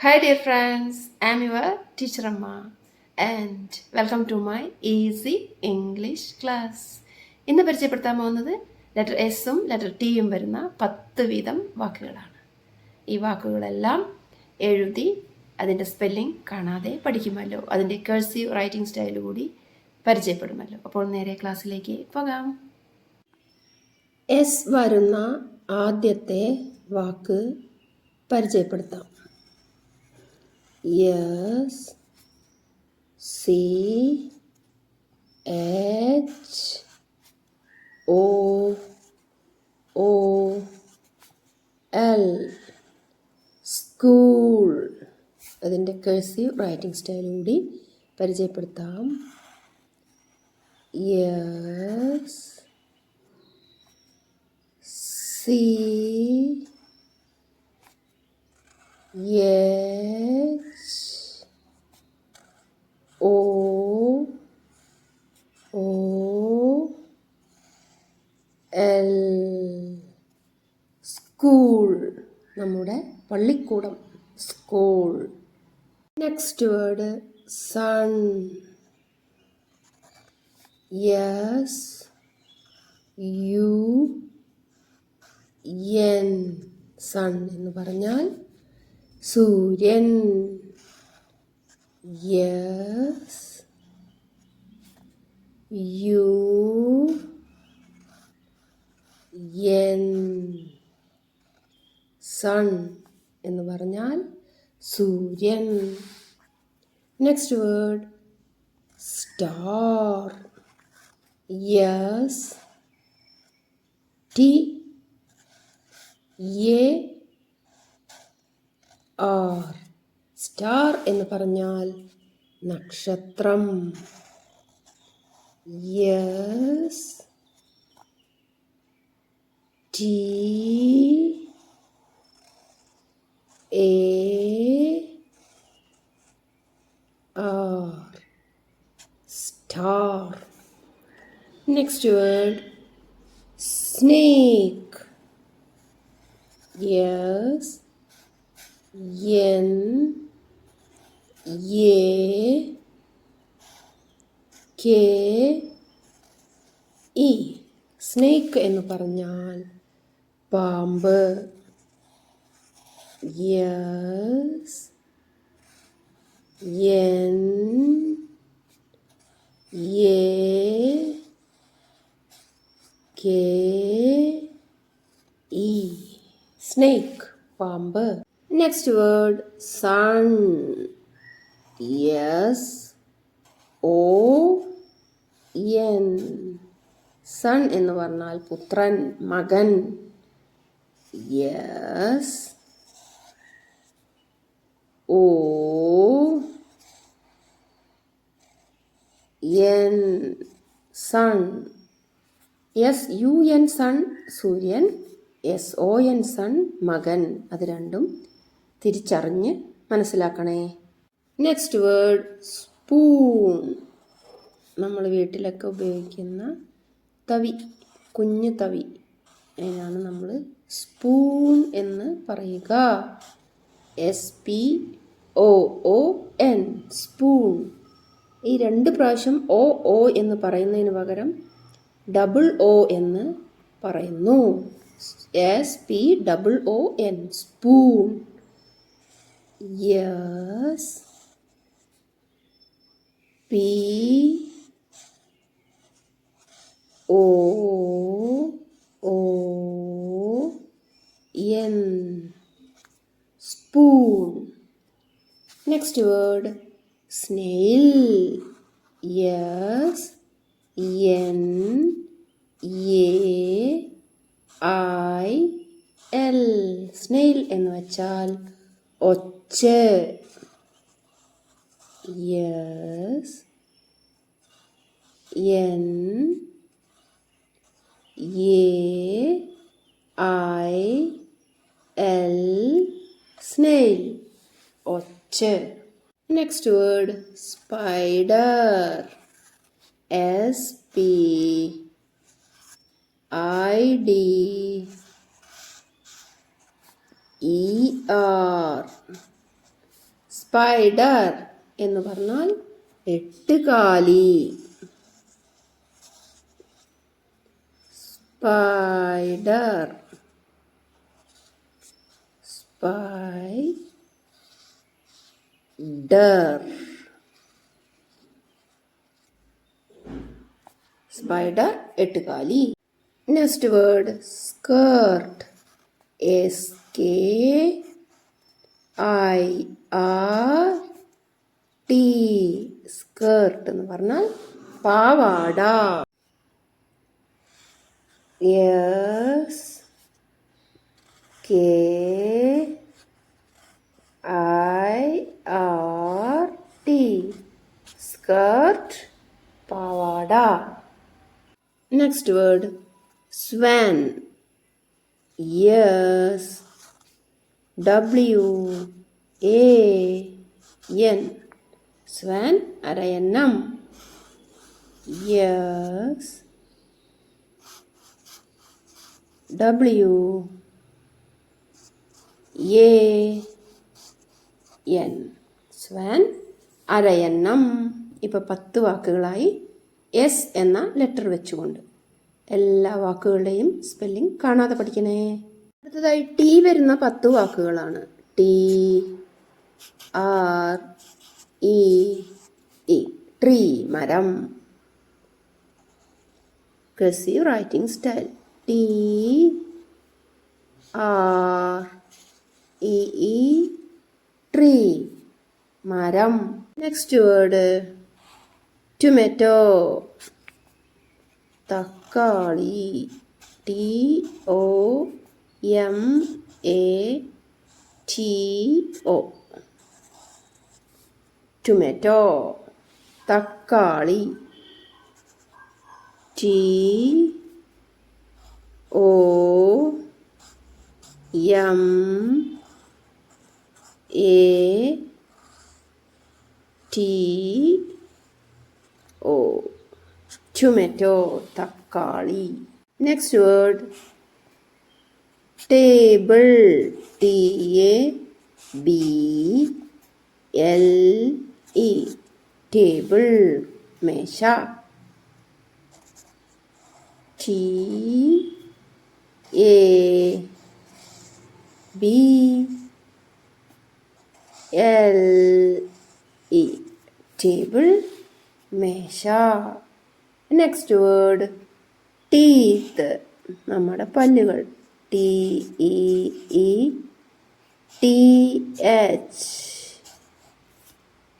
Hi dear friends, I am your teacher Amma and welcome to my easy English class. ഇന്ന് പരിചയപ്പെടുത്താൻ പോകുന്നത് letter എസും letter ടിയും വരുന്ന 10 വീതം വാക്കുകളാണ്. ഈ വാക്കുകളെല്ലാം എഴുതി അതിൻ്റെ സ്പെല്ലിംഗ് കാണാതെ പഠിക്കുമല്ലോ, അതിൻ്റെ കഴ്സീവ് റൈറ്റിംഗ് സ്റ്റൈൽ കൂടി പരിചയപ്പെടുമല്ലോ. അപ്പോൾ നേരെ ക്ലാസ്സിലേക്ക് പോകാം. എസ് വരുന്ന ആദ്യത്തെ വാക്ക് പരിചയപ്പെടുത്താം. S C H O O L school. അതിൻ്റെ കഴ്സീവ് റൈറ്റിംഗ് സ്റ്റൈൽ കൂടി പരിചയപ്പെടുത്താം. S C H O O L school. നമ്മുടെ പള്ളിക്കൂടം, school. Next word sun. S U N sun എന്ന് പറഞ്ഞാൽ സൂര്യൻ. S U N സൺ എന്ന് പറഞ്ഞാൽ സൂര്യൻ. Next word star. S T A R star എന്ന് പറഞ്ഞാൽ നക്ഷത്രം. S T A R star. Next word snake. S N A K E snake എന്ന് പറഞ്ഞാൽ പാമ്പ്. S N A K E snake, പാമ്പ്. Next word sun. S O N sun എന്ന് പറഞ്ഞാൽ പുത്രൻ, മകൻ. S O N son. S U N sun സൂര്യൻ, S O N son മകൻ. അത് രണ്ടും തിരിച്ചറിഞ്ഞ് മനസ്സിലാക്കണേ. Next word spoon. നമ്മൾ വീട്ടിലൊക്കെ ഉപയോഗിക്കുന്ന തവി, കുഞ്ഞു തവി, അതിനാണ് നമ്മൾ സ്പൂൺ എന്ന് പറയുക. SPOON spoon. ഈ 2 പ്രാവശ്യം O എന്ന് പറയുന്നതിന് പകരം ഡബിൾ O എന്ന് പറയുന്നു. SPOON spoon. S P O O N spoon. Next word snail. S N A I L snail എന്ന് വെച്ചാൽ ഒച്ച. S N A I L snail ഒച്ച. Next word spider. SPIDER spider എന്ന് പറഞ്ഞാൽ എട്ടുകാലി. സ്പൈഡർ, സ്പൈഡർ, സ്പൈഡർ എട്ടുകാലി. Next word skirt. SKIRT. Skirt എന്ന് പറഞ്ഞാൽ പാവാട. SKIRT. സ്കേർട്ട് പാവാട. Next word swan. SWAN. Swan അരയന്നം. SWAN. സ്വാൻ അരയന്നം. ഇപ്പൊ 10 വാക്കുകളായി എസ് എന്ന ലെറ്റർ വെച്ചുകൊണ്ട്. എല്ലാ വാക്കുകളുടെയും സ്പെല്ലിംഗ് കാണാതെ പഠിക്കണേ. അടുത്തതായി ടി വരുന്ന 10 വാക്കുകളാണ്. TREE. ട്രീ മരം. Cursive writing style. TREE. Tree മരം. Next word tomato. തക്കാളി. TOMATO. ടൊമാറ്റോ തക്കാളി. TOMATO. ടൊമാറ്റോ തക്കാളി. Next word table. TABLE. Table മേശ. TABLE. ടേബിൾ മേശ. Next word teeth. നമ്മുടെ പല്ലുകൾ. TEETH.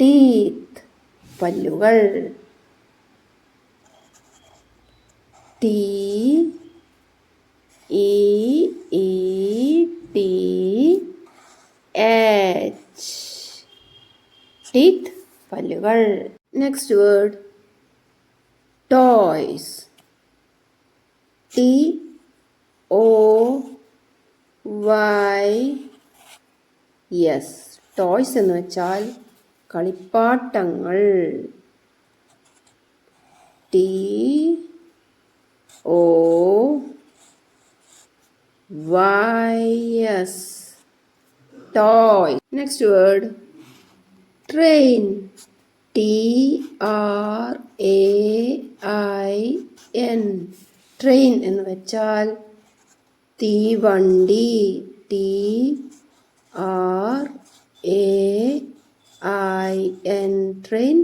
ടീത്ത് പല്ലുകൾ. TEETH. ടീത്ത് പല്ലുകൾ. Next word toys. TOYS. Toys എന്ന് വെച്ചാൽ കളിപ്പാട്ടങ്ങൾ. TOYS. Toy. Next word train. TRAIN. Train എന്ന് വെച്ചാൽ തീവണ്ടി. TRAIN. ട്രെയിൻ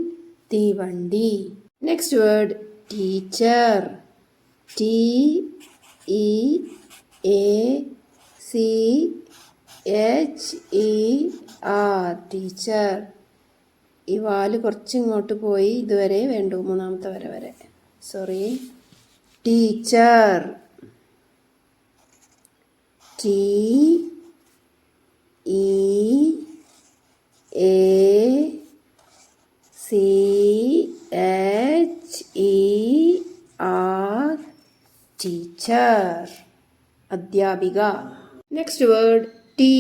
തീവണ്ടി. Next word teacher. TEACHER. Teacher. ഈ വാല് കുറച്ചിങ്ങോട്ട് പോയി ഇതുവരെ വേണ്ടു, 3ാമത്തെ വര വരെ. സോറി. ടീച്ചർ. TEACHER. ടീച്ചർ അധ്യാപിക. നെക്സ്റ്റ് വേർഡ് ടീ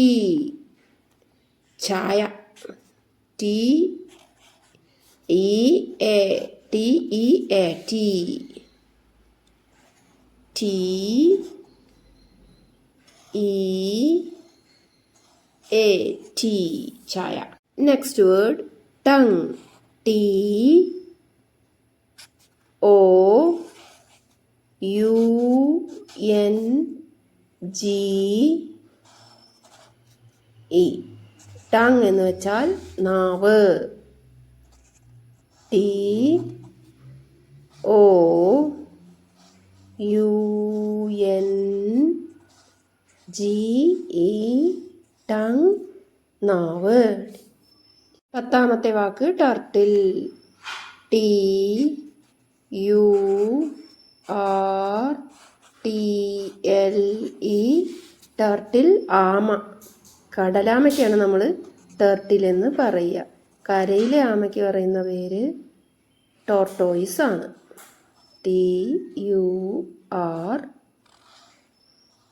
ചായ. TEAT. TEAT. ചായ. Next word tongue. T O U N G E. Tongue എന്ന് വെച്ചാൽ നാവ്. T O U N G E. Tongue, നാവ്. 10ാമത്തെ വാക്ക് turtle. T U R T L E. Turtle, ആമ. കടലാമയ്ക്കാണ് നമ്മൾ ടർട്ടിൽ എന്ന് പറയുക. കരയിലെ ആമയ്ക്ക് പറയുന്ന പേര് ടോർട്ടോയിസ് ആണ്. T U R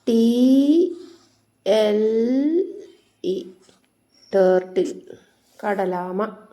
T L E. Turtle, കടലാമ.